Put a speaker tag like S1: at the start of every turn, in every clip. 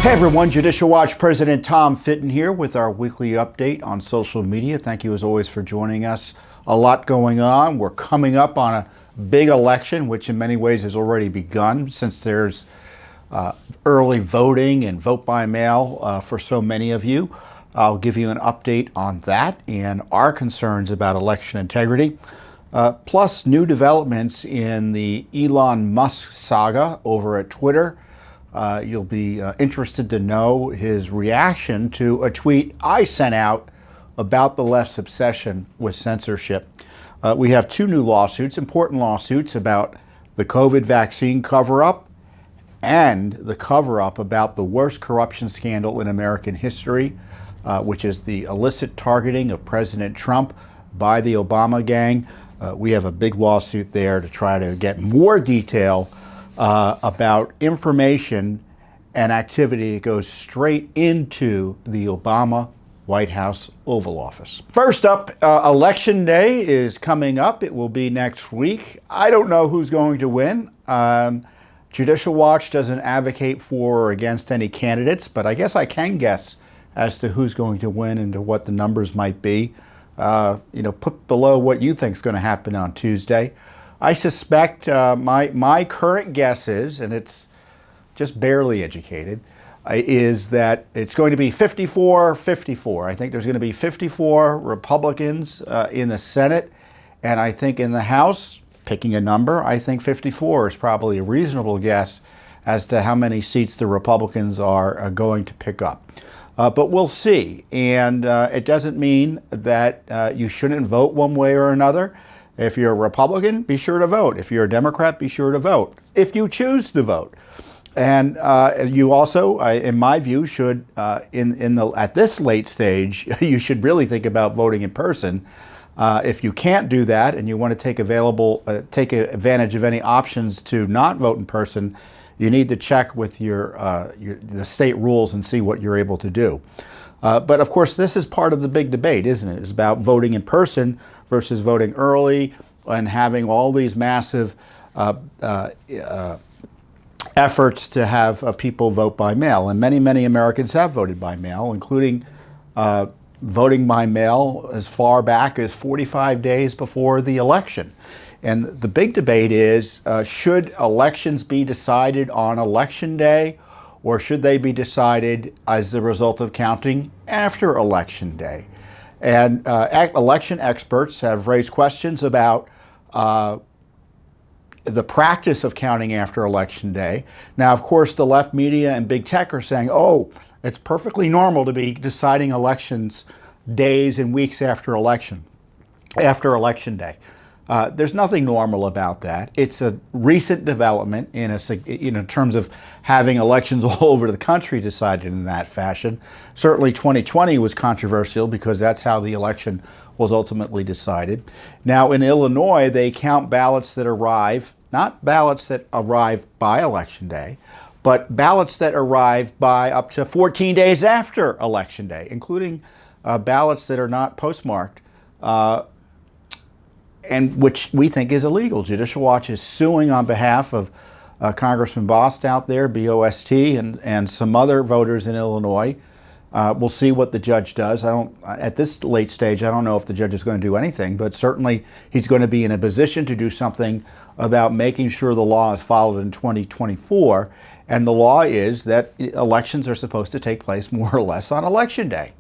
S1: Hey everyone, Judicial Watch President Tom Fitton here with our weekly update on social media. Thank you as always for joining us. A lot going on. We're coming up on a big election, which in many ways has already begun since there's early voting and vote by mail for so many of you. I'll give you an update on that and our concerns about election integrity, plus new developments in the Elon Musk saga over at Twitter. You'll be interested to know his reaction to a tweet I sent out about the left's obsession with censorship. We have two new lawsuits, important lawsuits about the COVID vaccine cover-up and the cover-up about the worst corruption scandal in American history, which is the illicit targeting of President Trump by the Obama gang. We have a big lawsuit there to try to get more detail about information and activity that goes straight into the Obama White House Oval Office. First up, Election Day is coming up. It will be next week. I don't know who's going to win. Judicial Watch doesn't advocate for or against any candidates, but I guess I can guess as to who's going to win and to what the numbers might be. Put below what you think is going to happen on Tuesday. I suspect my current guess is, and it's just barely educated, is that it's going to be 54-54. I think there's going to be 54 Republicans in the Senate, and I think in the House, picking a number, I think 54 is probably a reasonable guess as to how many seats the Republicans are going to pick up. But we'll see, and it doesn't mean that you shouldn't vote one way or another. If you're a Republican, be sure to vote. If you're a Democrat, be sure to vote, if you choose to vote. And you also, in my view, should, at this late stage, you should really think about voting in person. If you can't do that and you want to take advantage of any options to not vote in person, you need to check with the state rules and see what you're able to do. But of course, this is part of the big debate, isn't it? It's about voting in person versus voting early and having all these massive efforts to have people vote by mail. And many, many Americans have voted by mail, including voting by mail as far back as 45 days before the election. And the big debate is, should elections be decided on Election Day, or should they be decided as the result of counting after Election Day? And election experts have raised questions about the practice of counting after Election Day. Now, of course, the left media and big tech are saying, oh, it's perfectly normal to be deciding elections days and weeks after Election Day. There's nothing normal about that. It's a recent development in terms of having elections all over the country decided in that fashion. Certainly 2020 was controversial because that's how the election was ultimately decided. Now in Illinois, they count ballots that arrive, not ballots that arrive by Election Day, but ballots that arrive by up to 14 days after Election Day, including ballots that are not postmarked, and which we think is illegal. Judicial Watch is suing on behalf of Congressman Bost out there, B-O-S-T, and some other voters in Illinois. We'll see what the judge does. At this late stage, I don't know if the judge is going to do anything, but certainly he's going to be in a position to do something about making sure the law is followed in 2024. And the law is that elections are supposed to take place more or less on Election Day,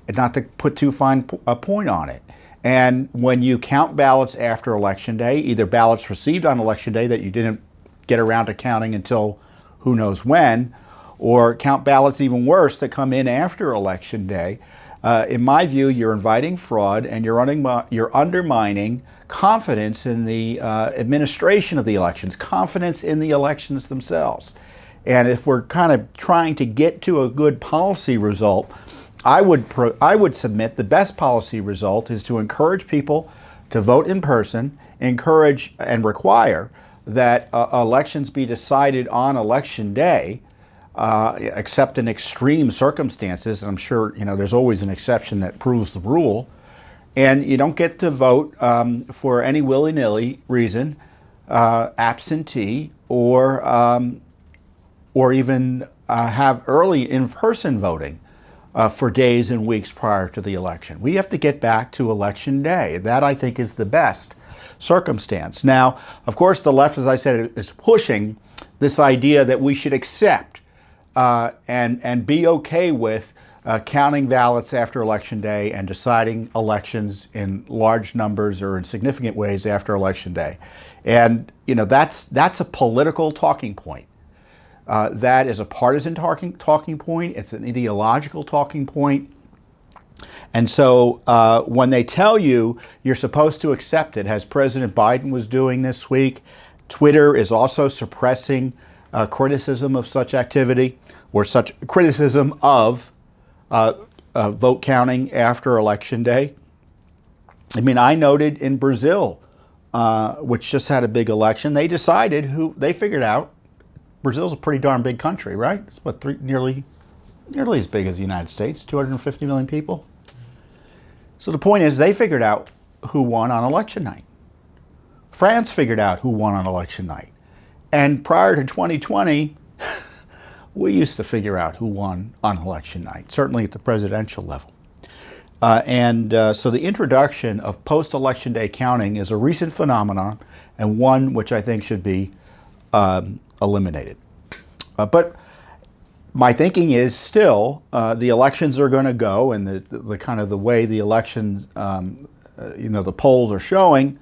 S1: and not to put too fine a point on it. And when you count ballots after Election Day, either ballots received on Election Day that you didn't get around to counting until who knows when, or count ballots even worse that come in after Election Day, in my view, you're inviting fraud and you're undermining confidence in the administration of the elections, confidence in the elections themselves. And if we're kind of trying to get to a good policy result, I would submit the best policy result is to encourage people to vote in person, encourage and require that elections be decided on Election Day, except in extreme circumstances. And I'm sure there's always an exception that proves the rule. And you don't get to vote for any willy-nilly reason, absentee or even have early in-person voting for days and weeks prior to the election. We have to get back to election day. That, I think, is the best circumstance. Now, of course, the left, as I said, is pushing this idea that we should accept and be okay with counting ballots after Election Day and deciding elections in large numbers or in significant ways after Election Day. And, you know, that's a political talking point. That is a partisan talking point. It's an ideological talking point. And so when they tell you you're supposed to accept it, as President Biden was doing this week, Twitter is also suppressing criticism of such activity or such criticism of vote counting after Election Day. I mean, I noted in Brazil, which just had a big election, they figured out Brazil's a pretty darn big country, right? It's about nearly as big as the United States, 250 million people. So the point is, they figured out who won on election night. France figured out who won on election night. And prior to 2020, we used to figure out who won on election night, certainly at the presidential level. So the introduction of post-election day counting is a recent phenomenon and one which I think should be eliminated. But my thinking is still the elections are going to go, and the kind of the way the elections, the polls are showing,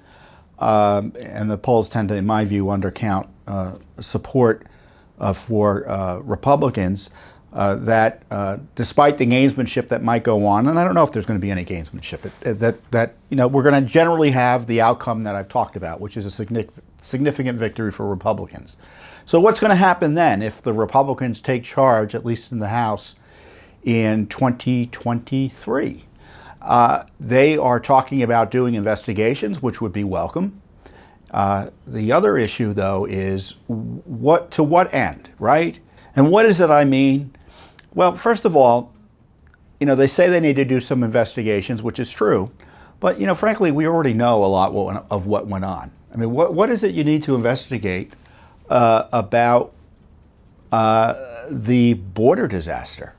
S1: and the polls tend to, in my view, undercount support for Republicans. That despite the gamesmanship that might go on, and I don't know if there's going to be any gamesmanship, that we're going to generally have the outcome that I've talked about, which is a significant victory for Republicans. So what's going to happen then if the Republicans take charge, at least in the House, in 2023? They are talking about doing investigations, which would be welcome. The other issue, though, is to what end, right? And what is it I mean? Well, first of all, they say they need to do some investigations, which is true. But, frankly, we already know a lot of what went on. I mean, what is it you need to investigate about the border disaster?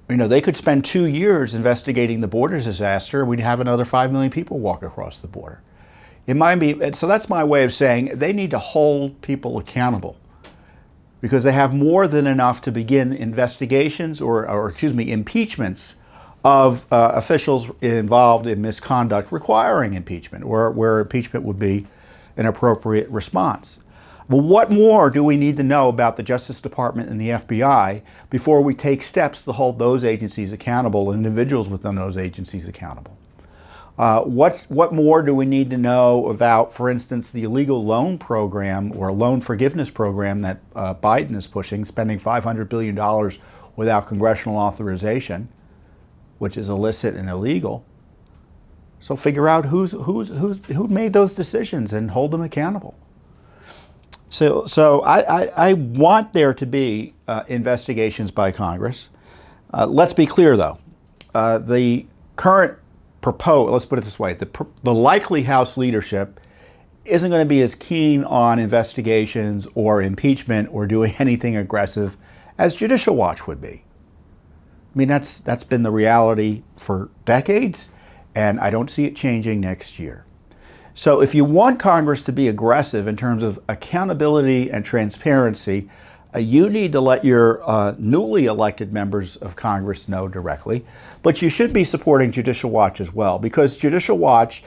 S1: They could spend 2 years investigating the border disaster. We'd have another 5 million people walk across the border. It might be, so that's my way of saying they need to hold people accountable, because they have more than enough to begin investigations or impeachments of officials involved in misconduct requiring impeachment, where impeachment would be an appropriate response. Well, what more do we need to know about the Justice Department and the FBI before we take steps to hold those agencies accountable and individuals within those agencies accountable? What more do we need to know about, for instance, the illegal loan program or loan forgiveness program that Biden is pushing, spending $500 billion without congressional authorization, which is illicit and illegal? So figure out who made those decisions and hold them accountable. So I want there to be investigations by Congress. Let's be clear, though. The current let's put it this way, the likely House leadership isn't going to be as keen on investigations or impeachment or doing anything aggressive as Judicial Watch would be. I mean, that's been the reality for decades, and I don't see it changing next year. So if you want Congress to be aggressive in terms of accountability and transparency, you need to let your newly elected members of Congress know directly, but you should be supporting Judicial Watch as well, because Judicial Watch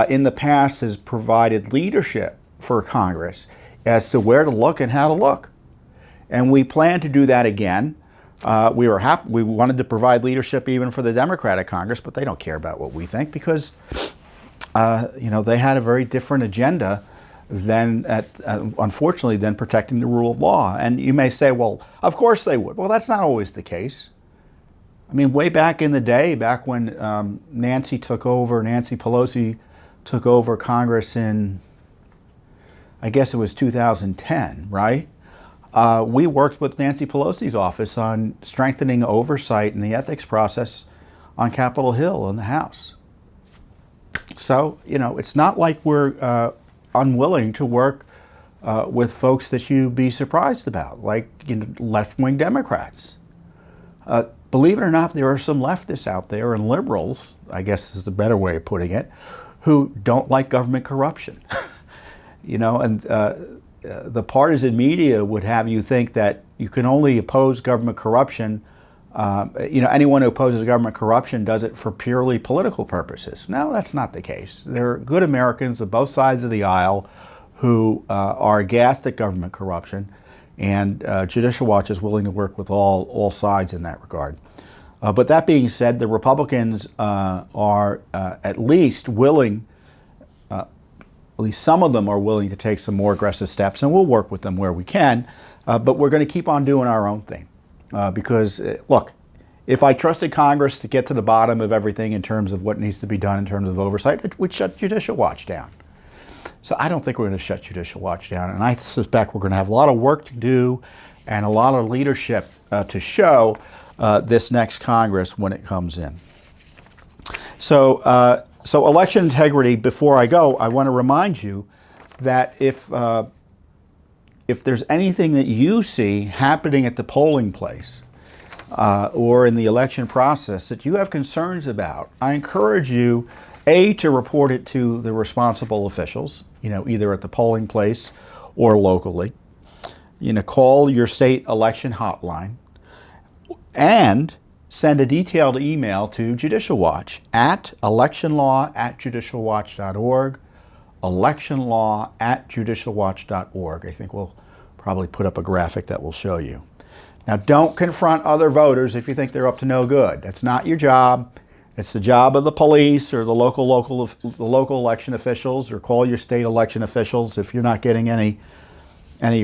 S1: in the past has provided leadership for Congress as to where to look and how to look. And we plan to do that again. We wanted to provide leadership even for the Democratic Congress, but they don't care about what we think because they had a very different agenda unfortunately, than protecting the rule of law. And you may say, well, of course they would. Well, that's not always the case. I mean, way back in the day, back when Nancy Pelosi took over Congress in, I guess it was 2010, right? We worked with Nancy Pelosi's office on strengthening oversight in the ethics process on Capitol Hill in the House. So, it's not like we're unwilling to work with folks that you'd be surprised about, like left-wing Democrats. Believe it or not, there are some leftists out there, and liberals, I guess is the better way of putting it, who don't like government corruption. And the partisan media would have you think that you can only oppose government corruption. Anyone who opposes government corruption does it for purely political purposes. No, that's not the case. There are good Americans on both sides of the aisle who are aghast at government corruption, and Judicial Watch is willing to work with all sides in that regard. But that being said, the Republicans are at least willing, at least some of them are willing to take some more aggressive steps, and we'll work with them where we can, but we're going to keep on doing our own thing. Because, look, if I trusted Congress to get to the bottom of everything in terms of what needs to be done in terms of oversight, we'd shut Judicial Watch down. So I don't think we're going to shut Judicial Watch down, and I suspect we're going to have a lot of work to do and a lot of leadership to show this next Congress when it comes in. So election integrity, before I go, I want to remind you that if there's anything that you see happening at the polling place or in the election process that you have concerns about, I encourage you, to report it to the responsible officials, either at the polling place or locally. Call your state election hotline and send a detailed email to Judicial Watch at electionlaw@judicialwatch.org. electionlaw@judicialwatch.org. I think we'll probably put up a graphic that will show you. Now, don't confront other voters if you think they're up to no good. That's not your job. It's the job of the police or the local election officials, or call your state election officials if you're not getting any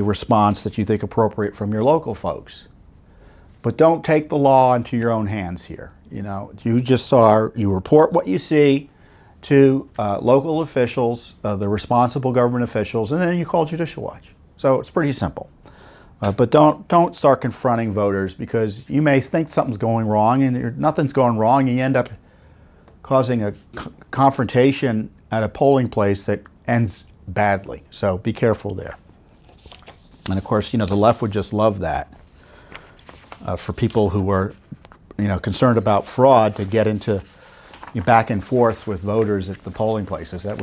S1: response that you think appropriate from your local folks. But don't take the law into your own hands here. You report what you see to local officials, the responsible government officials, and then you call Judicial Watch. So it's pretty simple. But don't start confronting voters, because you may think something's going wrong and nothing's going wrong, and you end up causing a confrontation at a polling place that ends badly. So be careful there. And of course, the left would just love that for people who were, concerned about fraud to get into back and forth with voters at the polling places. That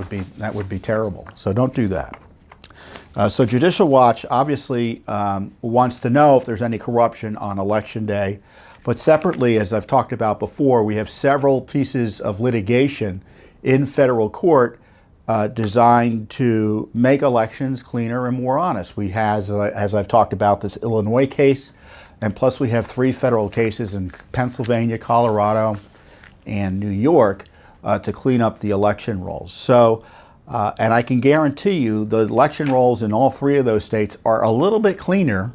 S1: would be terrible. So don't do that. So Judicial Watch obviously wants to know if there's any corruption on Election Day. But separately, as I've talked about before, we have several pieces of litigation in federal court designed to make elections cleaner and more honest. We have, as I've talked about, this Illinois case, and plus we have 3 federal cases in Pennsylvania, Colorado, and New York to clean up the election rolls. So, and I can guarantee you the election rolls in all 3 of those states are a little bit cleaner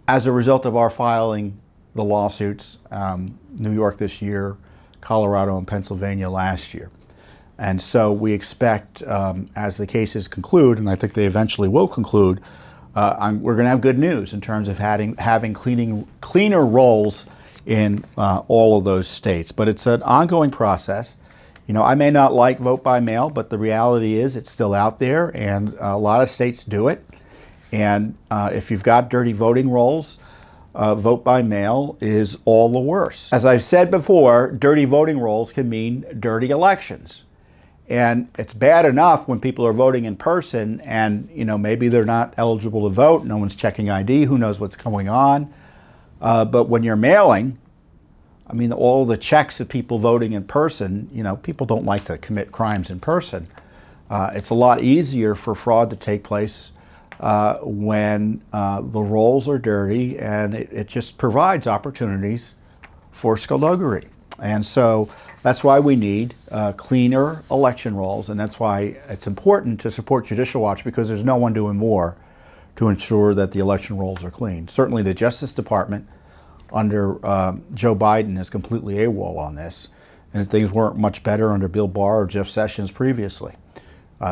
S1: as a result of our filing the lawsuits, New York this year, Colorado and Pennsylvania last year. And so we expect, as the cases conclude, and I think they eventually will conclude, we're going to have good news in terms of having cleaner rolls in all of those states. But it's an ongoing process. I may not like vote by mail, but the reality is it's still out there, and a lot of states do it. And if you've got dirty voting rolls, vote by mail is all the worse. As I've said before, dirty voting rolls can mean dirty elections. And it's bad enough when people are voting in person and, maybe they're not eligible to vote, no one's checking ID, who knows what's going on. But when you're mailing, all the checks of people voting in person, people don't like to commit crimes in person. It's a lot easier for fraud to take place when the rolls are dirty, and it just provides opportunities for skullduggery. And so that's why we need cleaner election rolls, and that's why it's important to support Judicial Watch, because there's no one doing more to ensure that the election rolls are clean. Certainly the Justice Department under Joe Biden is completely AWOL on this, and things weren't much better under Bill Barr or Jeff Sessions previously.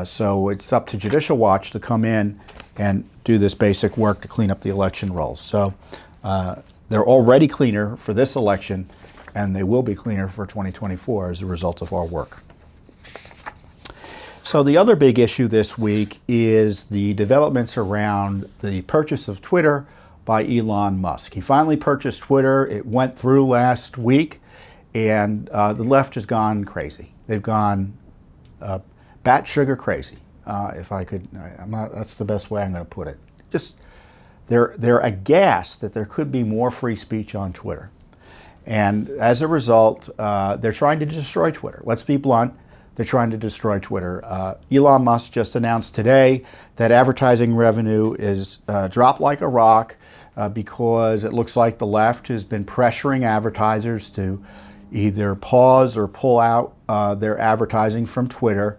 S1: So it's up to Judicial Watch to come in and do this basic work to clean up the election rolls. So they're already cleaner for this election, and they will be cleaner for 2024 as a result of our work. So the other big issue this week is the developments around the purchase of Twitter by Elon Musk. He finally purchased Twitter. It went through last week, and the left has gone crazy. They've gone bat sugar crazy. If I could, that's the best way I'm going to put it. Just they're aghast that there could be more free speech on Twitter, and as a result, they're trying to destroy Twitter. Let's be blunt. They're trying to destroy Twitter. Elon Musk just announced today that advertising revenue is dropped like a rock because it looks like the left has been pressuring advertisers to either pause or pull out their advertising from Twitter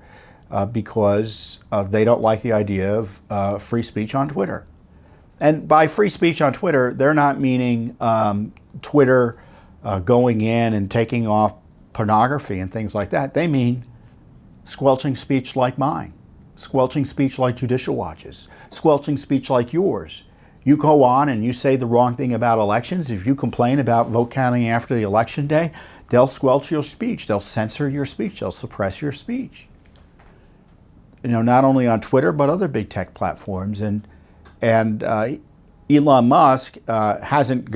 S1: because they don't like the idea of free speech on Twitter. And by free speech on Twitter, they're not meaning Twitter going in and taking off pornography and things like that. They mean squelching speech like mine, squelching speech like Judicial Watch's, squelching speech like yours. You go on and you say the wrong thing about elections. If you complain about vote counting after the election day, they'll squelch your speech. They'll censor your speech. They'll suppress your speech. You know, not only on Twitter, but other big tech platforms. And Elon Musk hasn't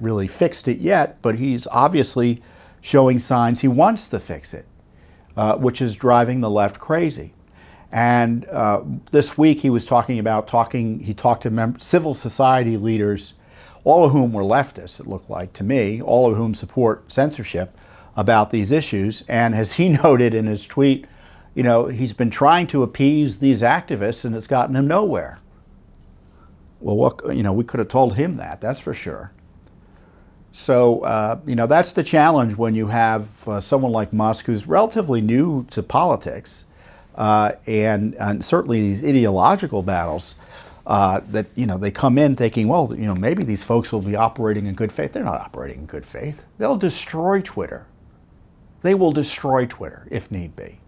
S1: really fixed it yet, but he's obviously showing signs he wants to fix it, which is driving the left crazy. And this week he talked to civil society leaders, all of whom were leftists, it looked like to me, all of whom support censorship, about these issues. And as he noted in his tweet, you know, he's been trying to appease these activists and it's gotten him nowhere. Well, we could have told him that, that's for sure. So, that's the challenge when you have someone like Musk, who's relatively new to politics, and certainly these ideological battles that, they come in thinking, well, maybe these folks will be operating in good faith. They're not operating in good faith. They'll destroy Twitter. They will destroy Twitter if need be.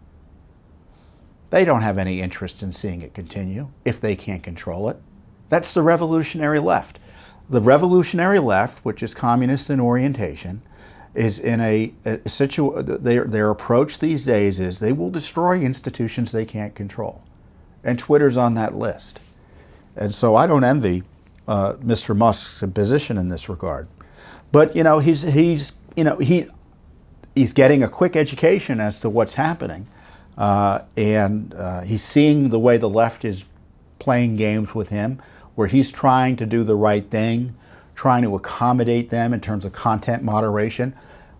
S1: They don't have any interest in seeing it continue if they can't control it. That's the revolutionary left. The revolutionary left, which is communist in orientation, is in their approach these days is they will destroy institutions they can't control. And Twitter's on that list. And so I don't envy Mr. Musk's position in this regard. But, he's getting a quick education as to what's happening. And he's seeing the way the left is playing games with him, where he's trying to do the right thing, trying to accommodate them in terms of content moderation,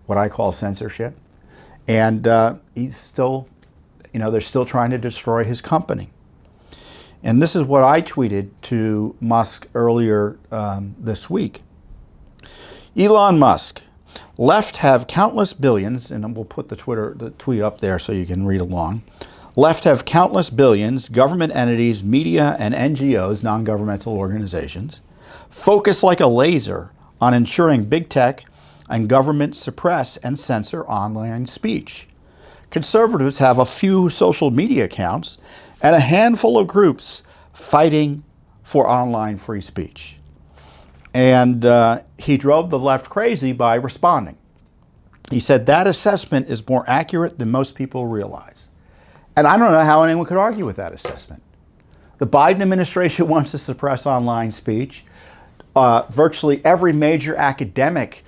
S1: what I call censorship. And he's still, they're still trying to destroy his company. And this is what I tweeted to Musk earlier this week. Elon Musk, left have countless billions, and we'll put the tweet up there so you can read along. Left have countless billions, government entities, media, and NGOs, non-governmental organizations, focus like a laser on ensuring big tech and government suppress and censor online speech. Conservatives have a few social media accounts and a handful of groups fighting for online free speech. And he drove the left crazy by responding. He said that assessment is more accurate than most people realize. And I don't know how anyone could argue with that assessment. The Biden administration wants to suppress online speech. Virtually every major academic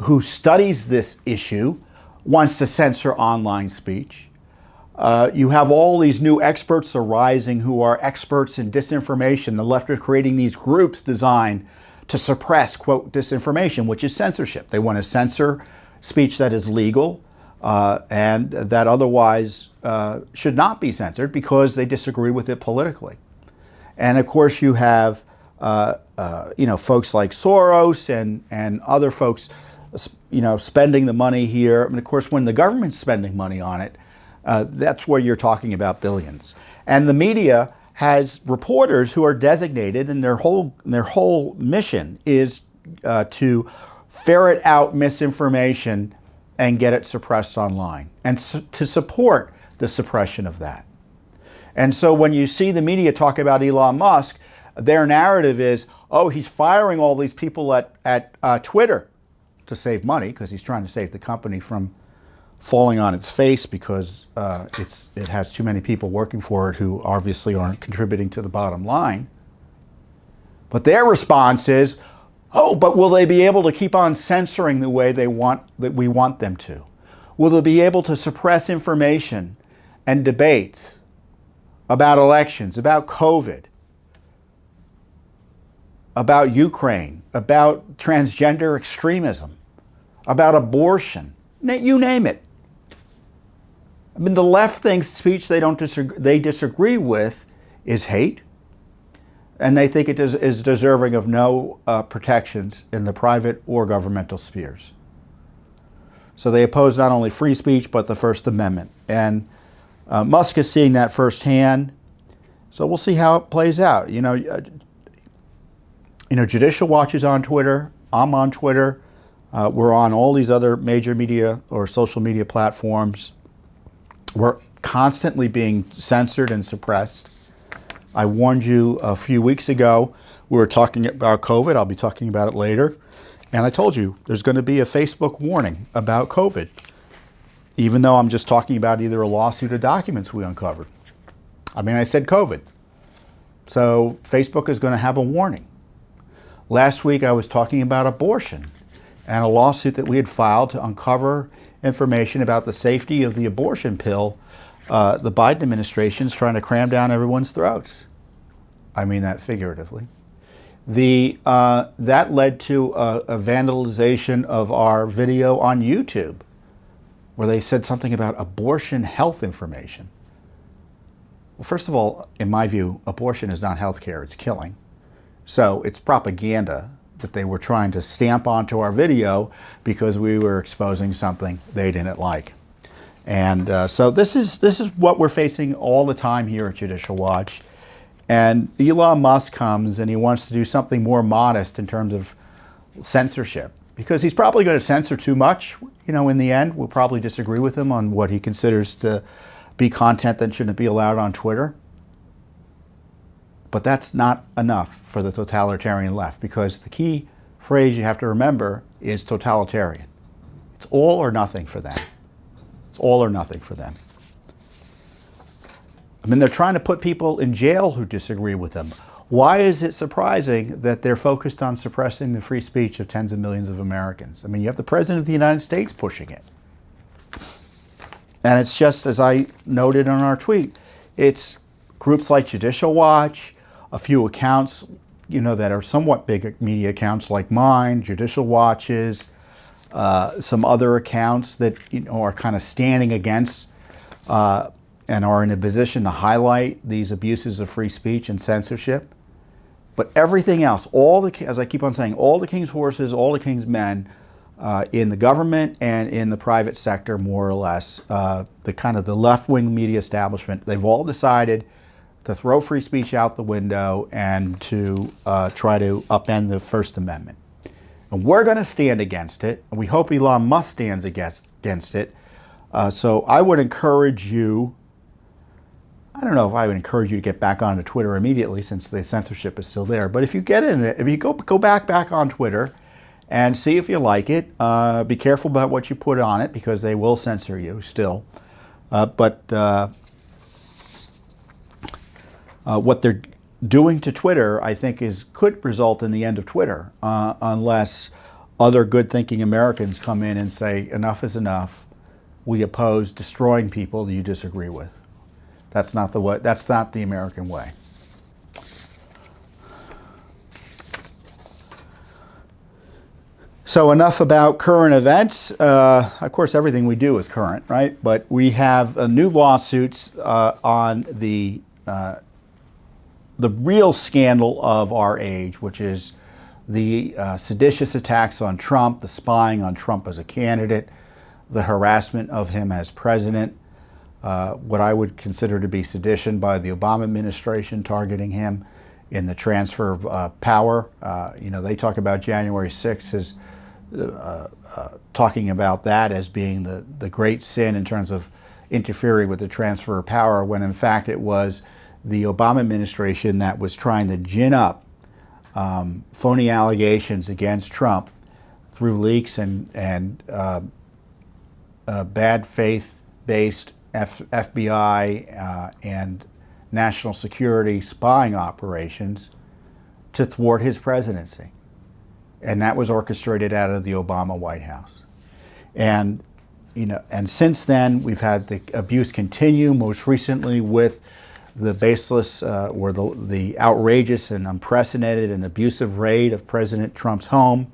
S1: who studies this issue wants to censor online speech. You have all these new experts arising who are experts in disinformation. The left are creating these groups designed to suppress, quote, disinformation, which is censorship. They want to censor speech that is legal and that otherwise should not be censored because they disagree with it politically. And of course you have folks like Soros and other folks spending the money here. And of course when the government's spending money on it, that's where you're talking about billions. And the media has reporters who are designated, and their whole mission is to ferret out misinformation and get it suppressed online, and to support the suppression of that. And so when you see the media talk about Elon Musk, their narrative is, oh, he's firing all these people at Twitter to save money, because he's trying to save the company from falling on its face because it has too many people working for it who obviously aren't contributing to the bottom line. But their response is, oh, but will they be able to keep on censoring the way we want them to? Will they be able to suppress information and debates about elections, about COVID, about Ukraine, about transgender extremism, about abortion, you name it? I mean, the left thinks speech they disagree with is hate, and they think it is deserving of no protections in the private or governmental spheres. So they oppose not only free speech, but the First Amendment. And Musk is seeing that firsthand. So we'll see how it plays out. Judicial Watch is on Twitter. I'm on Twitter. We're on all these other major media or social media platforms. We're constantly being censored and suppressed. I warned you a few weeks ago. We were talking about COVID. I'll be talking about it later. And I told you there's going to be a Facebook warning about COVID, even though I'm just talking about either a lawsuit or documents we uncovered. I mean, I said COVID. So Facebook is going to have a warning. Last week I was talking about abortion and a lawsuit that we had filed to uncover information about the safety of the abortion pill the Biden administration is trying to cram down everyone's throats. I mean that figuratively. That led to a vandalization of our video on YouTube, where they said something about abortion health information. Well, first of all, in my view, abortion is not health care, it's killing. So it's propaganda that they were trying to stamp onto our video because we were exposing something they didn't like. And so this is what we're facing all the time here at Judicial Watch. And Elon Musk comes and he wants to do something more modest in terms of censorship, because he's probably going to censor too much. In the end, we'll probably disagree with him on what he considers to be content that shouldn't be allowed on Twitter. But that's not enough for the totalitarian left, because the key phrase you have to remember is totalitarian. It's all or nothing for them. It's all or nothing for them. I mean, they're trying to put people in jail who disagree with them. Why is it surprising that they're focused on suppressing the free speech of tens of millions of Americans? I mean, you have the President of the United States pushing it. And it's just, as I noted on our tweet, it's groups like Judicial Watch, a few accounts, that are somewhat big media accounts like mine, Judicial Watches, some other accounts that are kind of standing against and are in a position to highlight these abuses of free speech and censorship. But everything else, as I keep on saying, all the king's horses, all the king's men in the government and in the private sector, more or less, the left-wing media establishment, they've all decided to throw free speech out the window and to try to upend the First Amendment. And we're going to stand against it, and we hope Elon Musk stands against it. So I would encourage you, I don't know if I would encourage you to get back onto Twitter immediately, since the censorship is still there. But if you get in it, if you go back on Twitter and see if you like it, be careful about what you put on it, because they will censor you still. What they're doing to Twitter, I think, could result in the end of Twitter, unless other good-thinking Americans come in and say, enough is enough. We oppose destroying people that you disagree with. That's not the way. That's not the American way. So enough about current events. Of course, everything we do is current, right? But we have new lawsuits on the real scandal of our age, which is the seditious attacks on Trump, the spying on Trump as a candidate, the harassment of him as president, what I would consider to be sedition by the Obama administration targeting him in the transfer of power. They talk about January 6th as talking about that as being the great sin in terms of interfering with the transfer of power, when in fact it was the Obama administration that was trying to gin up phony allegations against Trump through leaks and bad faith-based FBI and national security spying operations to thwart his presidency. And that was orchestrated out of the Obama White House. And since then, we've had the abuse continue, most recently with the baseless or the outrageous and unprecedented and abusive raid of President Trump's home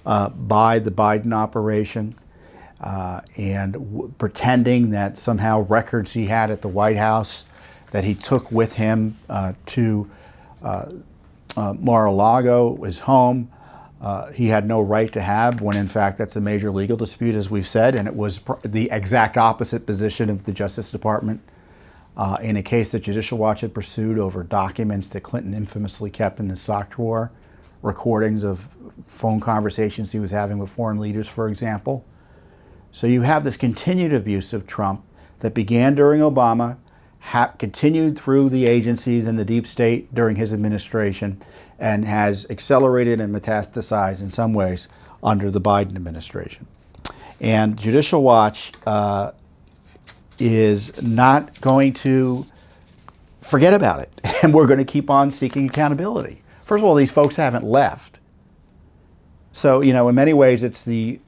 S1: by the Biden operation, and pretending that somehow records he had at the White House that he took with him to Mar-a-Lago, his home, he had no right to have, when in fact that's a major legal dispute, as we've said, and it was the exact opposite position of the Justice Department in a case that Judicial Watch had pursued over documents that Clinton infamously kept in his sock drawer, recordings of phone conversations he was having with foreign leaders, for example. So you have this continued abuse of Trump that began during Obama, continued through the agencies and the deep state during his administration, and has accelerated and metastasized in some ways under the Biden administration. And Judicial Watch is not going to forget about it, and we're going to keep on seeking accountability. First of all, these folks haven't left. So, in many ways, it's the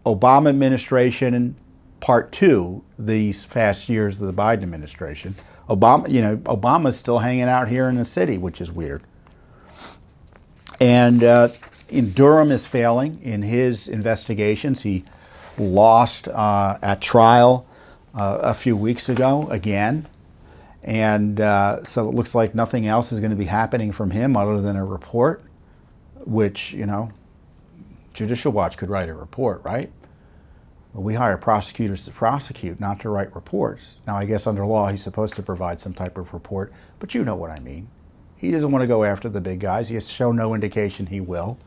S1: Obama administration part two, these past years of the Biden administration. Obama's still hanging out here in the city, which is weird. And Durham is failing in his investigations. He lost at trial a few weeks ago again. And so it looks like nothing else is going to be happening from him other than a report, which, Judicial Watch could write a report, right? Well, we hire prosecutors to prosecute, not to write reports. Now, I guess under law, he's supposed to provide some type of report, but you know what I mean. He doesn't want to go after the big guys. He has shown no indication he will.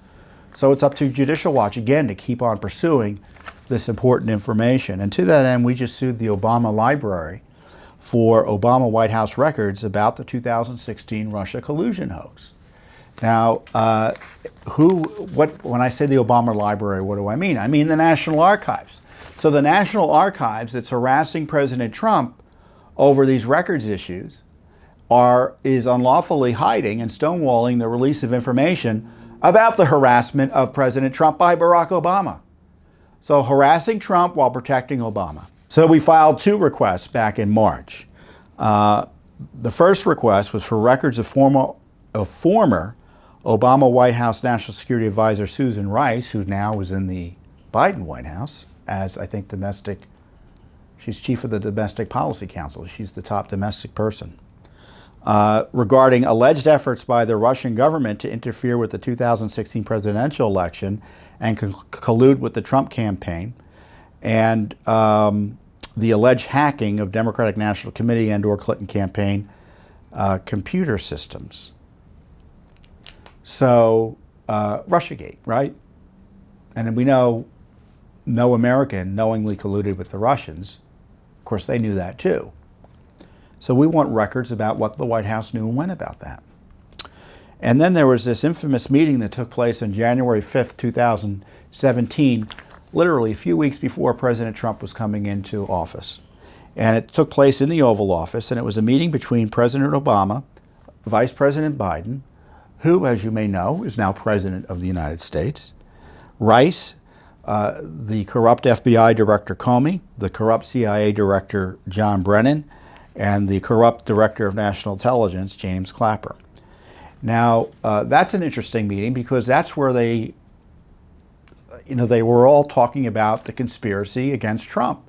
S1: So it's up to Judicial Watch, again, to keep on pursuing this important information. And to that end, we just sued the Obama Library for Obama White House records about the 2016 Russia collusion hoax. Now, when I say the Obama Library, what do I mean? I mean the National Archives. So the National Archives that's harassing President Trump over these records issues is unlawfully hiding and stonewalling the release of information about the harassment of President Trump by Barack Obama. So harassing Trump while protecting Obama. So we filed two requests back in March. The first request was for records of former Obama White House National Security Advisor Susan Rice, who now is in the Biden White House as, I think, she's chief of the Domestic Policy Council. She's the top domestic person. Regarding alleged efforts by the Russian government to interfere with the 2016 presidential election and collude with the Trump campaign, and the alleged hacking of Democratic National Committee and/or Clinton campaign computer systems. So, Russiagate, right? And we know no American knowingly colluded with the Russians. Of course, they knew that too. So we want records about what the White House knew and when about that. And then there was this infamous meeting that took place on January 5th, 2017, literally a few weeks before President Trump was coming into office. And it took place in the Oval Office, and it was a meeting between President Obama, Vice President Biden, who, as you may know, is now President of the United States, Rice, the corrupt FBI Director Comey, the corrupt CIA Director John Brennan, and the corrupt Director of National Intelligence, James Clapper. Now, that's an interesting meeting because that's where they were all talking about the conspiracy against Trump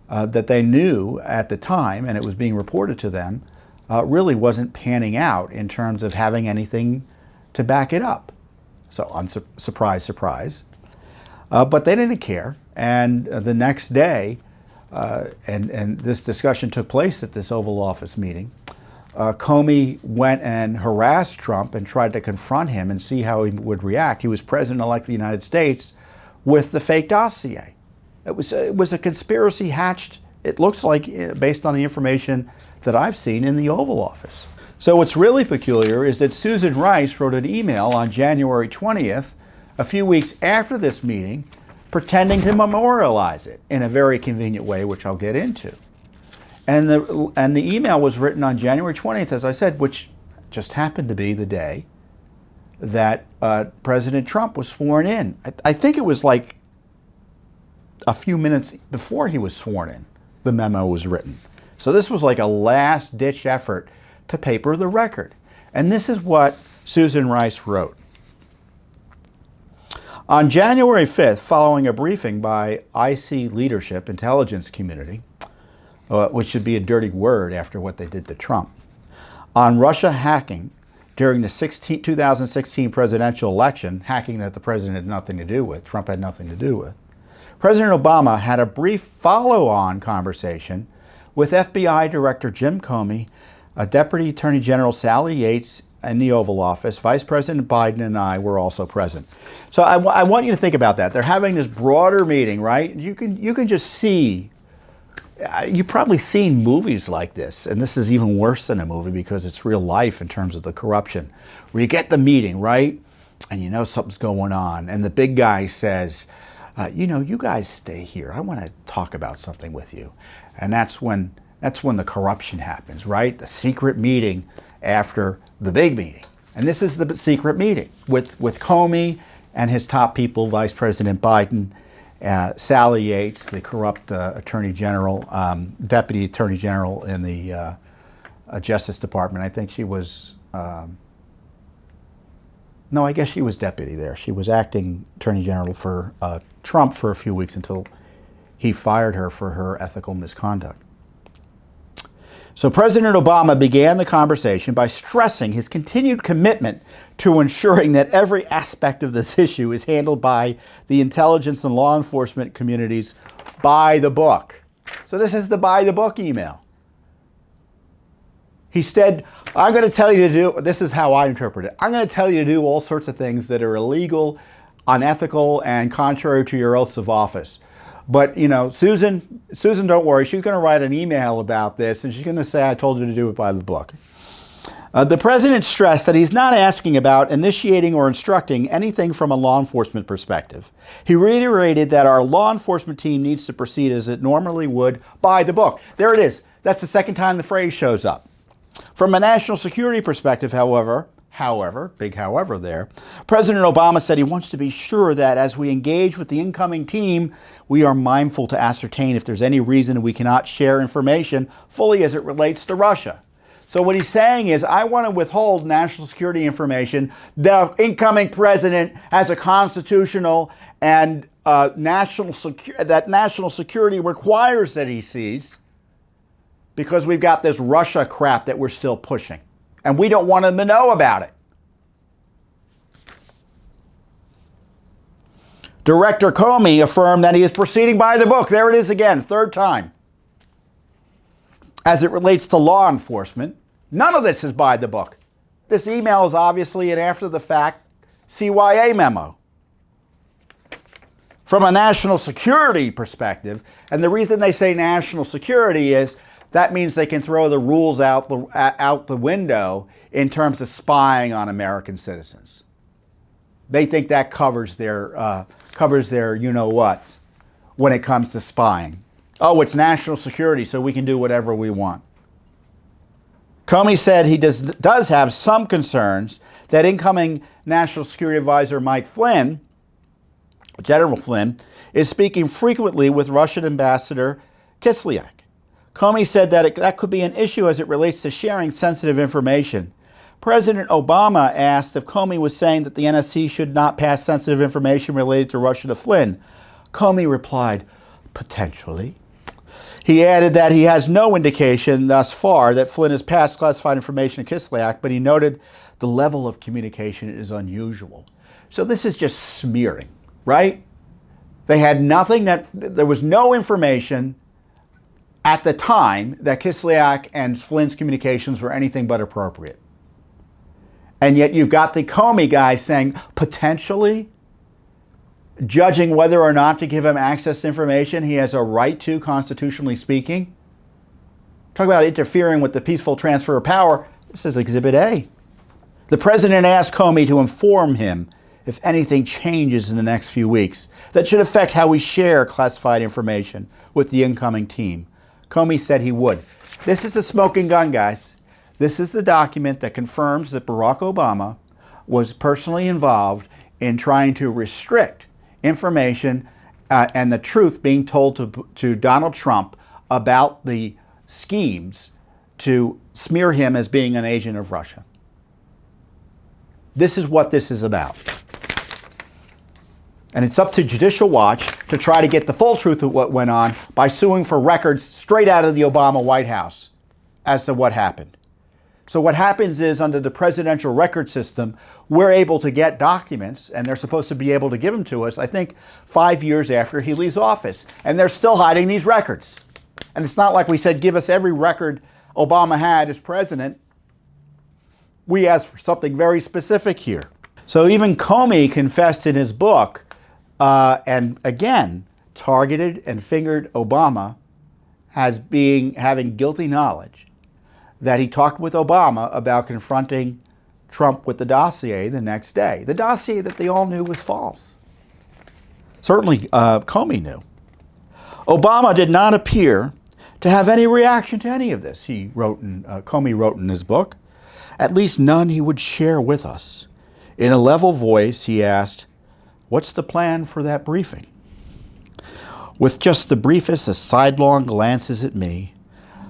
S1: that they knew at the time, and it was being reported to them, really wasn't panning out in terms of having anything to back it up. So, surprise, surprise. But they didn't care. And the next day, and this discussion took place at this Oval Office meeting, Comey went and harassed Trump and tried to confront him and see how he would react. He was president-elect of the United States with the fake dossier. It was a conspiracy hatched, it looks like, based on the information that I've seen in the Oval Office. So what's really peculiar is that Susan Rice wrote an email on January 20th, a few weeks after this meeting, pretending to memorialize it in a very convenient way, which I'll get into. And the email was written on January 20th, as I said, which just happened to be the day that President Trump was sworn in. I think it was like a few minutes before he was sworn in, the memo was written. So this was like a last-ditch effort to paper the record. And this is what Susan Rice wrote. On January 5th, following a briefing by IC leadership, intelligence community, which should be a dirty word after what they did to Trump, on Russia hacking during the 2016 presidential election, hacking that the president had nothing to do with, Trump had nothing to do with, President Obama had a brief follow-on conversation with FBI Director Jim Comey, Deputy Attorney General Sally Yates in the Oval Office. Vice President Biden and I were also present. So I want you to think about that. They're having this broader meeting, right? You can just see, you've probably seen movies like this, and this is even worse than a movie because it's real life in terms of the corruption, where you get the meeting, right? And you know something's going on, and the big guy says, you guys stay here. I want to talk about something with you. And that's when the corruption happens, right? The secret meeting after the big meeting. And this is the secret meeting with Comey and his top people, Vice President Biden, Sally Yates, the corrupt Attorney General, Deputy Attorney General in the Justice Department. I think she was, no, I guess she was deputy there. She was acting Attorney General for Trump for a few weeks until he fired her for her ethical misconduct. So President Obama began the conversation by stressing his continued commitment to ensuring that every aspect of this issue is handled by the intelligence and law enforcement communities by the book. So this is the by the book email. He said, I'm going to tell you to do, this is how I interpret it, I'm going to tell you to do all sorts of things that are illegal, unethical, and contrary to your oaths of office. But, Susan, don't worry. She's going to write an email about this, and she's going to say, I told you to do it by the book. The president stressed that he's not asking about initiating or instructing anything from a law enforcement perspective. He reiterated that our law enforcement team needs to proceed as it normally would by the book. There it is. That's the second time the phrase shows up. From a national security perspective, however, big however there, President Obama said he wants to be sure that as we engage with the incoming team, we are mindful to ascertain if there's any reason we cannot share information fully as it relates to Russia. So what he's saying is, I want to withhold national security information. The incoming president has a constitutional and national security requires that he sees, because we've got this Russia crap that we're still pushing. And we don't want them to know about it. Director Comey affirmed that he is proceeding by the book. There it is again, third time. As it relates to law enforcement, none of this is by the book. This email is obviously an after-the-fact CYA memo. From a national security perspective, and the reason they say national security is that means they can throw the rules out the window in terms of spying on American citizens. They think that covers their you-know-whats when it comes to spying. Oh, it's national security, so we can do whatever we want. Comey said he does have some concerns that incoming National Security Advisor Mike Flynn, General Flynn, is speaking frequently with Russian Ambassador Kislyak. Comey said that that could be an issue as it relates to sharing sensitive information. President Obama asked if Comey was saying that the NSC should not pass sensitive information related to Russia to Flynn. Comey replied, potentially. He added that he has no indication thus far that Flynn has passed classified information to Kislyak, but he noted the level of communication is unusual. So this is just smearing, right? They had nothing, there was no information at the time that Kislyak and Flynn's communications were anything but appropriate. And yet you've got the Comey guy saying, potentially, judging whether or not to give him access to information he has a right to, constitutionally speaking. Talk about interfering with the peaceful transfer of power. This is Exhibit A. The president asked Comey to inform him if anything changes in the next few weeks that should affect how we share classified information with the incoming team. Comey said he would. This is a smoking gun, guys. This is the document that confirms that Barack Obama was personally involved in trying to restrict information and the truth being told to Donald Trump about the schemes to smear him as being an agent of Russia. This is what this is about. And it's up to Judicial Watch to try to get the full truth of what went on by suing for records straight out of the Obama White House as to what happened. So what happens is, under the presidential record system, we're able to get documents, and they're supposed to be able to give them to us, I think, 5 years after he leaves office. And they're still hiding these records. And it's not like we said, give us every record Obama had as president. We asked for something very specific here. So even Comey confessed in his book, and again, targeted and fingered Obama as having guilty knowledge, that he talked with Obama about confronting Trump with the dossier the next day. The dossier that they all knew was false. Certainly Comey knew. Obama did not appear to have any reaction to any of this, Comey wrote in his book. At least none he would share with us. In a level voice, he asked, "What's the plan for that briefing?" With just the briefest of sidelong glances at me,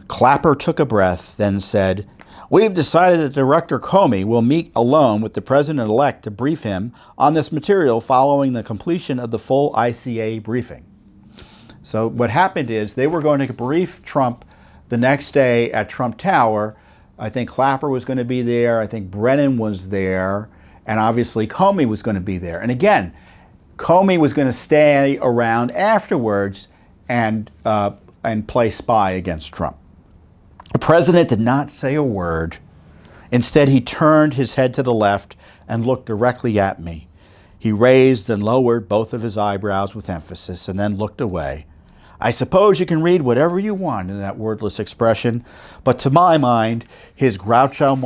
S1: Clapper took a breath, then said, "We've decided that Director Comey will meet alone with the President-elect to brief him on this material following the completion of the full ICA briefing." So what happened is they were going to brief Trump the next day at Trump Tower. I think Clapper was going to be there. I think Brennan was there. And obviously Comey was going to be there. And again, Comey was going to stay around afterwards and play spy against Trump. The president did not say a word. Instead, he turned his head to the left and looked directly at me. He raised and lowered both of his eyebrows with emphasis and then looked away. I suppose you can read whatever you want in that wordless expression, but to my mind, his Groucho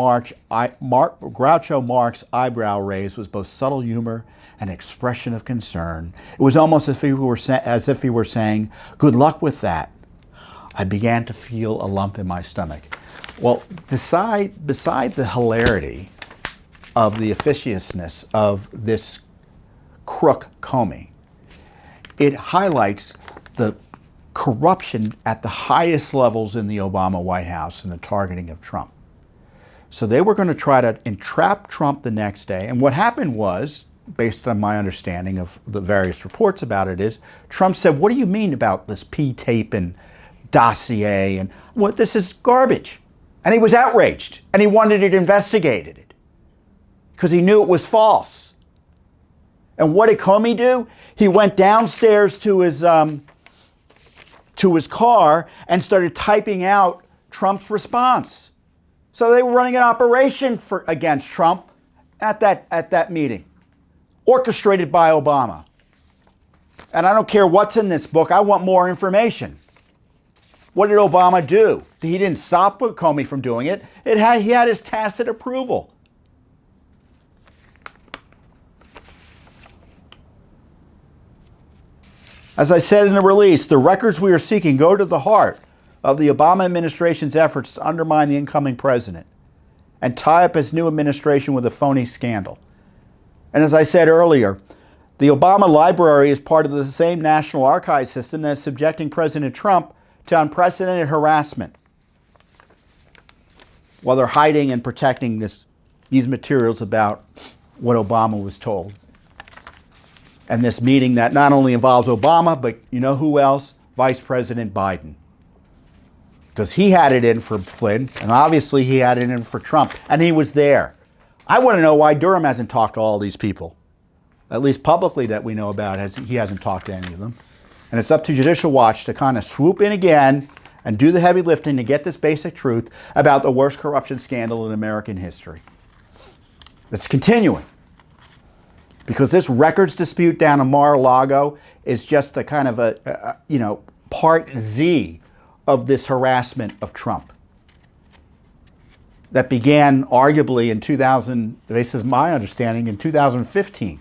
S1: Marx eyebrow raise was both subtle humor and expression of concern. It was almost as if he were saying, "Good luck with that." I began to feel a lump in my stomach. Well, beside the hilarity of the officiousness of this crook Comey, it highlights the corruption at the highest levels in the Obama White House and the targeting of Trump. So they were going to try to entrap Trump the next day. And what happened was, based on my understanding of the various reports about it, is Trump said, "What do you mean about this P-tape and dossier? And what? This is garbage." And he was outraged, and he wanted it investigated because he knew it was false. And what did Comey do? He went downstairs to his car and started typing out Trump's response. So they were running an operation against Trump at that meeting, orchestrated by Obama. And I don't care what's in this book. I want more information. What did Obama do? He didn't stop Comey from doing it. He had his tacit approval. As I said in the release, the records we are seeking go to the heart of the Obama administration's efforts to undermine the incoming president and tie up his new administration with a phony scandal. And as I said earlier, the Obama Library is part of the same National Archives system that is subjecting President Trump to unprecedented harassment while they're hiding and protecting these materials about what Obama was told. And this meeting that not only involves Obama, but you know who else? Vice President Biden. Because he had it in for Flynn, and obviously he had it in for Trump, and he was there. I want to know why Durham hasn't talked to all these people, at least publicly that we know about. He hasn't talked to any of them. And it's up to Judicial Watch to kind of swoop in again and do the heavy lifting to get this basic truth about the worst corruption scandal in American history. It's continuing. Because this records dispute down in Mar-a-Lago is just a kind of part Z of this harassment of Trump that began arguably in this is my understanding, in 2015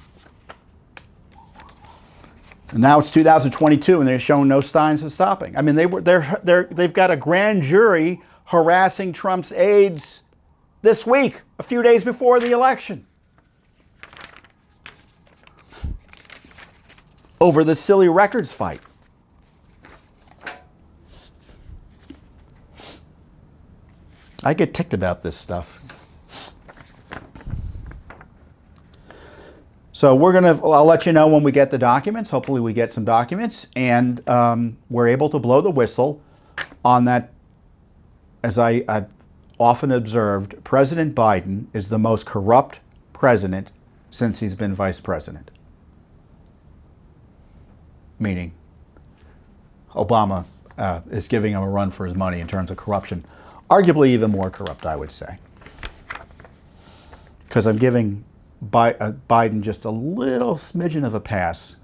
S1: And now it's 2022, and they're showing no signs of stopping. I mean, they've got a grand jury harassing Trump's aides this week, a few days before the election, over the silly records fight. I get ticked about this stuff. So I'll let you know when we get the documents. Hopefully we get some documents, and we're able to blow the whistle on that. As I've often observed, President Biden is the most corrupt president since he's been vice president. Meaning Obama is giving him a run for his money in terms of corruption. Arguably even more corrupt, I would say. Because I'm giving Biden just a little smidgen of a pass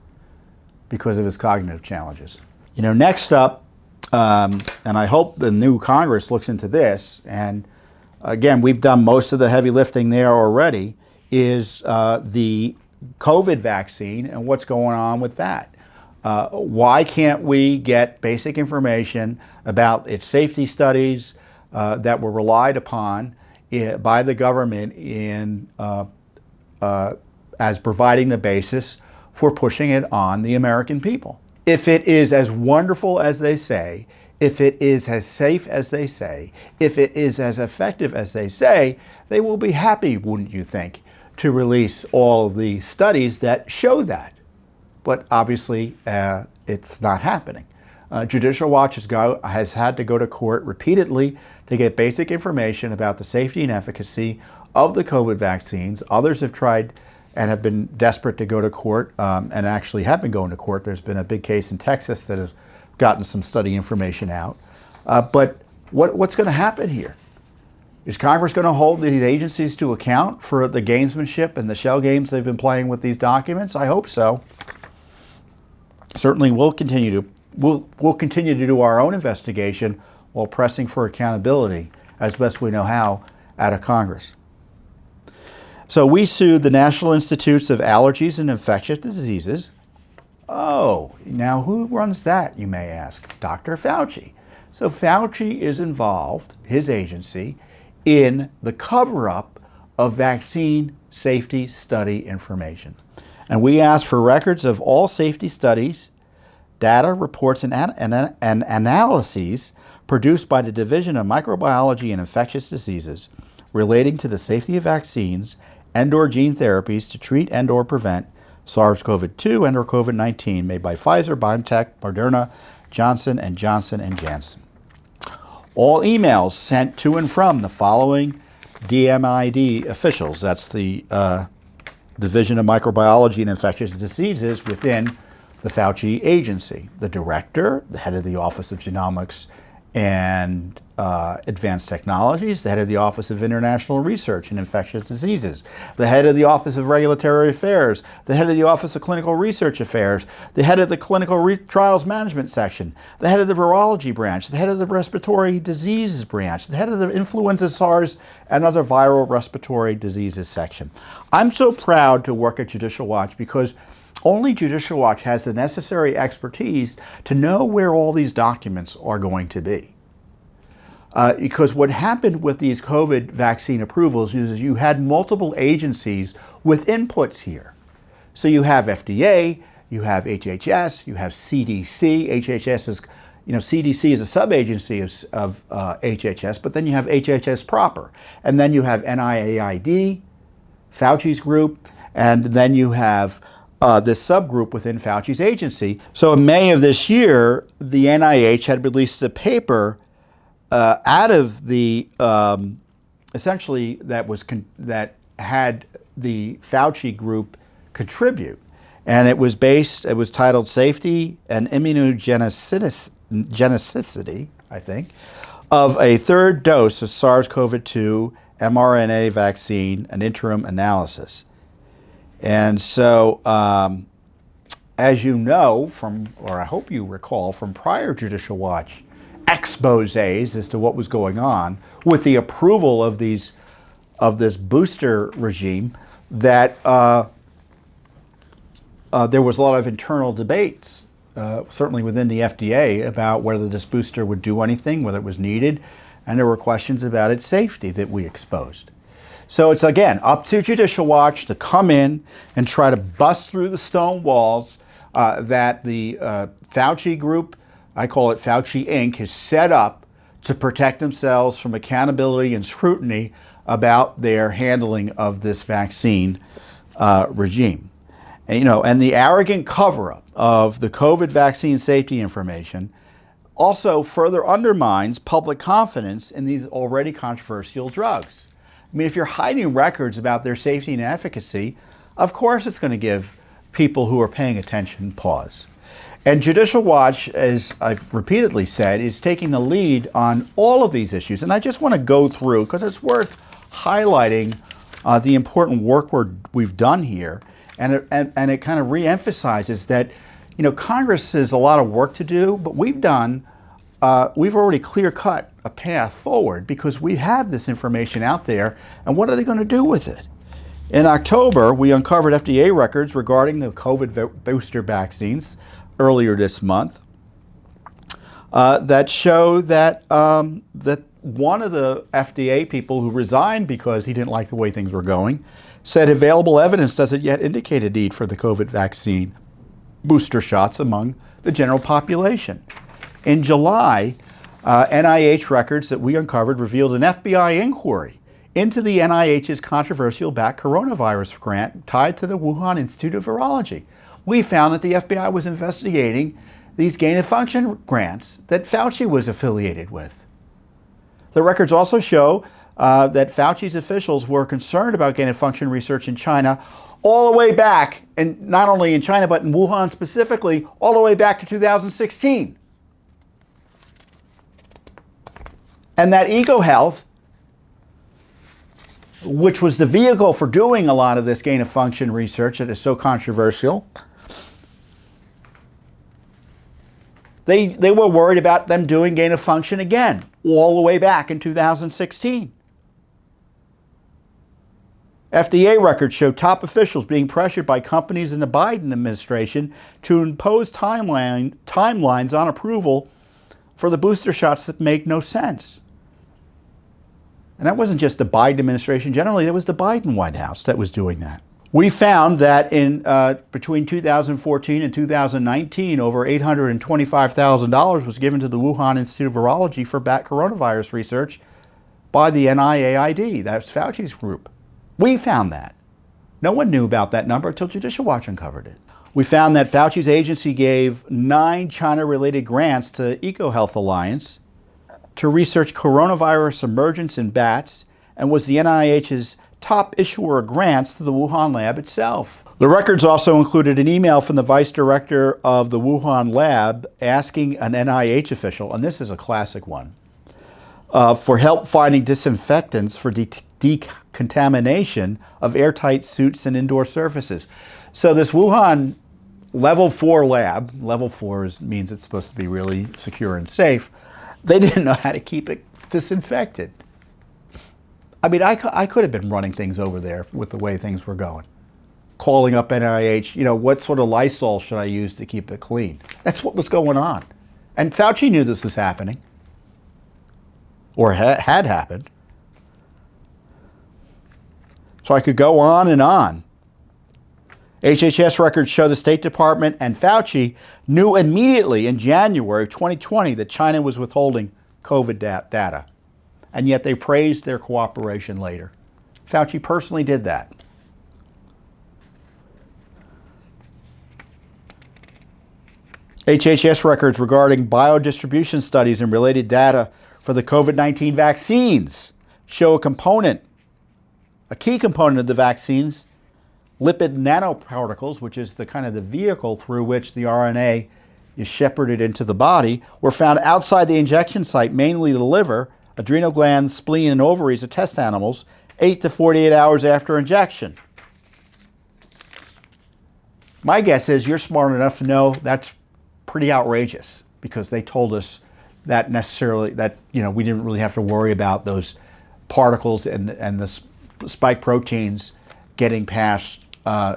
S1: because of his cognitive challenges. You know, next up, and I hope the new Congress looks into this, and again, we've done most of the heavy lifting there already, is the COVID vaccine and what's going on with that. Why can't we get basic information about its safety studies that were relied upon by the government in as providing the basis for pushing it on the American people? If it is as wonderful as they say, if it is as safe as they say, if it is as effective as they say, they will be happy, wouldn't you think, to release all the studies that show that. But obviously, it's not happening. Judicial Watch has had to go to court repeatedly to get basic information about the safety and efficacy of the COVID vaccines. Others have tried and have been desperate to go to court, and actually have been going to court. There's been a big case in Texas that has gotten some study information out. But what's going to happen here? Is Congress going to hold these agencies to account for the gamesmanship and the shell games they've been playing with these documents? I hope so. Certainly we'll continue to do our own investigation while pressing for accountability as best we know how out of Congress. So we sued the National Institutes of Allergies and Infectious Diseases. Oh, now who runs that, you may ask? Dr. Fauci. So Fauci is involved, his agency, in the cover-up of vaccine safety study information. And we asked for records of all safety studies, data, reports, and analyses produced by the Division of Microbiology and Infectious Diseases relating to the safety of vaccines and/or gene therapies to treat and/or prevent SARS-CoV-2 and/or COVID-19 made by Pfizer, BioNTech, Moderna, Johnson & Johnson, and Janssen. All emails sent to and from the following DMID officials. That's the Division of Microbiology and Infectious Diseases within the Fauci agency. The director, the head of the Office of Genomics and Advanced Technologies, the head of the Office of International Research and Infectious Diseases, the head of the Office of Regulatory Affairs, the head of the Office of Clinical Research Affairs, the head of the Clinical Trials Management Section, the head of the Virology Branch, the head of the Respiratory Diseases Branch, the head of the Influenza, SARS, and other viral respiratory diseases section. I'm so proud to work at Judicial Watch because only Judicial Watch has the necessary expertise to know where all these documents are going to be. Because what happened with these COVID vaccine approvals is you had multiple agencies with inputs here. So you have FDA, you have HHS, you have CDC. HHS is, CDC is a sub-agency of HHS, but then you have HHS proper. And then you have NIAID, Fauci's group, and then you have this subgroup within Fauci's agency. So in May of this year, the NIH had released a paper out of the essentially that had the Fauci group contribute, and it was titled "Safety and Immunogenicity," I think, of a third dose of SARS-CoV-2 mRNA vaccine, an interim analysis. And so, as you know or I hope you recall from prior Judicial Watch exposés as to what was going on with the approval of this booster regime, that there was a lot of internal debates, certainly within the FDA, about whether this booster would do anything, whether it was needed, and there were questions about its safety that we exposed. So it's, again, up to Judicial Watch to come in and try to bust through the stone walls that the Fauci group, I call it Fauci Inc., has set up to protect themselves from accountability and scrutiny about their handling of this vaccine regime. And the arrogant cover-up of the COVID vaccine safety information also further undermines public confidence in these already controversial drugs. I mean, if you're hiding records about their safety and efficacy, of course it's going to give people who are paying attention pause. And Judicial Watch, as I've repeatedly said, is taking the lead on all of these issues. And I just want to go through, because it's worth highlighting the important work we've done here. And it kind of reemphasizes that, Congress has a lot of work to do, but we've already clear-cut a path forward because we have this information out there, and what are they going to do with it? In October, we uncovered FDA records regarding the COVID booster vaccines earlier this month that show that one of the FDA people who resigned because he didn't like the way things were going said available evidence doesn't yet indicate a need for the COVID vaccine booster shots among the general population. In July, NIH records that we uncovered revealed an FBI inquiry into the NIH's controversial bat coronavirus grant tied to the Wuhan Institute of Virology. We found that the FBI was investigating these gain-of-function grants that Fauci was affiliated with. The records also show that Fauci's officials were concerned about gain-of-function research in China all the way back, and not only in China, but in Wuhan specifically, all the way back to 2016. And that EcoHealth, which was the vehicle for doing a lot of this gain-of-function research that is so controversial, they were worried about them doing gain-of-function again, all the way back in 2016. FDA records show top officials being pressured by companies in the Biden administration to impose timelines on approval for the booster shots that make no sense. And that wasn't just the Biden administration. Generally, it was the Biden White House that was doing that. We found that in between 2014 and 2019, over $825,000 was given to the Wuhan Institute of Virology for bat coronavirus research by the NIAID. That's Fauci's group. We found that. No one knew about that number until Judicial Watch uncovered it. We found that Fauci's agency gave 9 China-related grants to EcoHealth Alliance to research coronavirus emergence in bats and was the NIH's top issuer of grants to the Wuhan lab itself. The records also included an email from the vice director of the Wuhan lab asking an NIH official, and this is a classic one, for help finding disinfectants for decontamination of airtight suits and indoor surfaces. So this Wuhan level 4 lab, level 4 means it's supposed to be really secure and safe, they didn't know how to keep it disinfected. I mean, I could have been running things over there with the way things were going. Calling up NIH, what sort of Lysol should I use to keep it clean? That's what was going on. And Fauci knew this was happening, or had happened. So I could go on and on. HHS records show the State Department and Fauci knew immediately in January of 2020 that China was withholding COVID data. And yet they praised their cooperation later. Fauci personally did that. HHS records regarding biodistribution studies and related data for the COVID-19 vaccines show a key component of the vaccines, lipid nanoparticles, which is the kind of the vehicle through which the RNA is shepherded into the body, were found outside the injection site, mainly the liver, adrenal glands, spleen, and ovaries of test animals 8 to 48 hours after injection. My guess is you're smart enough to know that's pretty outrageous because they told us that we didn't really have to worry about those particles and the spike proteins getting past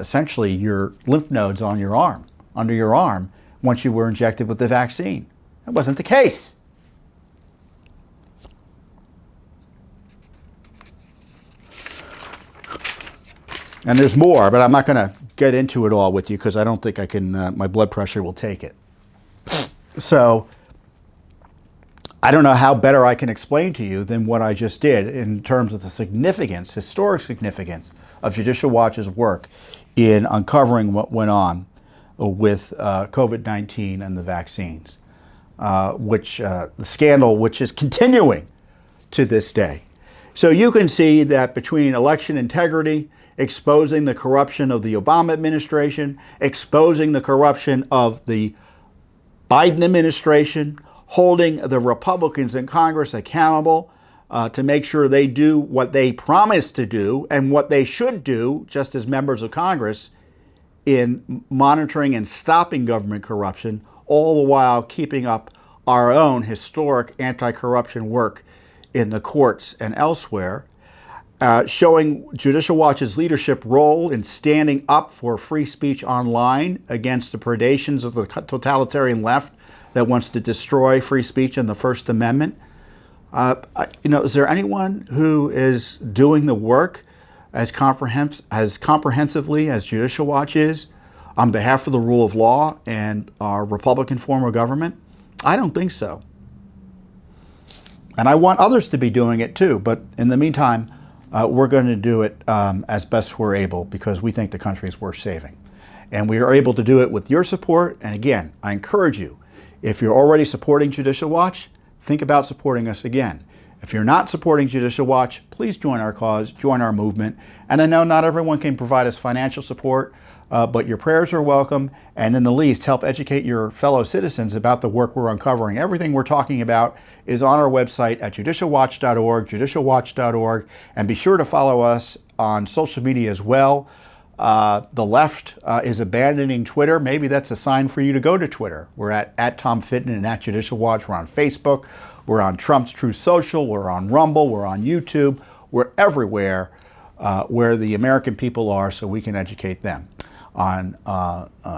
S1: essentially your lymph nodes on your arm, under your arm, once you were injected with the vaccine. That wasn't the case. And there's more, but I'm not going to get into it all with you because I don't think I can, my blood pressure will take it. So I don't know how better I can explain to you than what I just did in terms of the significance, historic significance of Judicial Watch's work in uncovering what went on with COVID-19 and the vaccines, the scandal which is continuing to this day. So you can see that between election integrity, exposing the corruption of the Obama administration, exposing the corruption of the Biden administration, holding the Republicans in Congress accountable to make sure they do what they promised to do and what they should do just as members of Congress in monitoring and stopping government corruption, all the while keeping up our own historic anti-corruption work in the courts and elsewhere. Showing Judicial Watch's leadership role in standing up for free speech online against the predations of the totalitarian left that wants to destroy free speech and the First Amendment. Is there anyone who is doing the work as comprehensively as Judicial Watch is on behalf of the rule of law and our Republican form of government? I don't think so. And I want others to be doing it too, but in the meantime, we're going to do it as best we're able because we think the country is worth saving. And we are able to do it with your support. And again, I encourage you, if you're already supporting Judicial Watch, think about supporting us again. If you're not supporting Judicial Watch, please join our cause, join our movement. And I know not everyone can provide us financial support, but your prayers are welcome. And in the least, help educate your fellow citizens about the work we're uncovering. Everything we're talking about is on our website at judicialwatch.org, judicialwatch.org. And be sure to follow us on social media as well. The left is abandoning Twitter. Maybe that's a sign for you to go to Twitter. We're at Tom Fitton and at Judicial Watch. We're on Facebook. We're on Trump's True Social. We're on Rumble. We're on YouTube. We're everywhere where the American people are so we can educate them on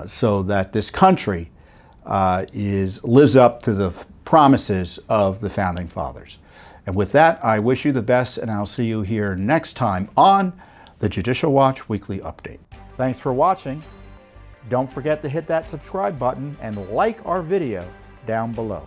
S1: so that this country lives up to the promises of the Founding Fathers. And with that, I wish you the best, and I'll see you here next time on the Judicial Watch Weekly Update. Thanks for watching. Don't forget to hit that subscribe button and like our video down below.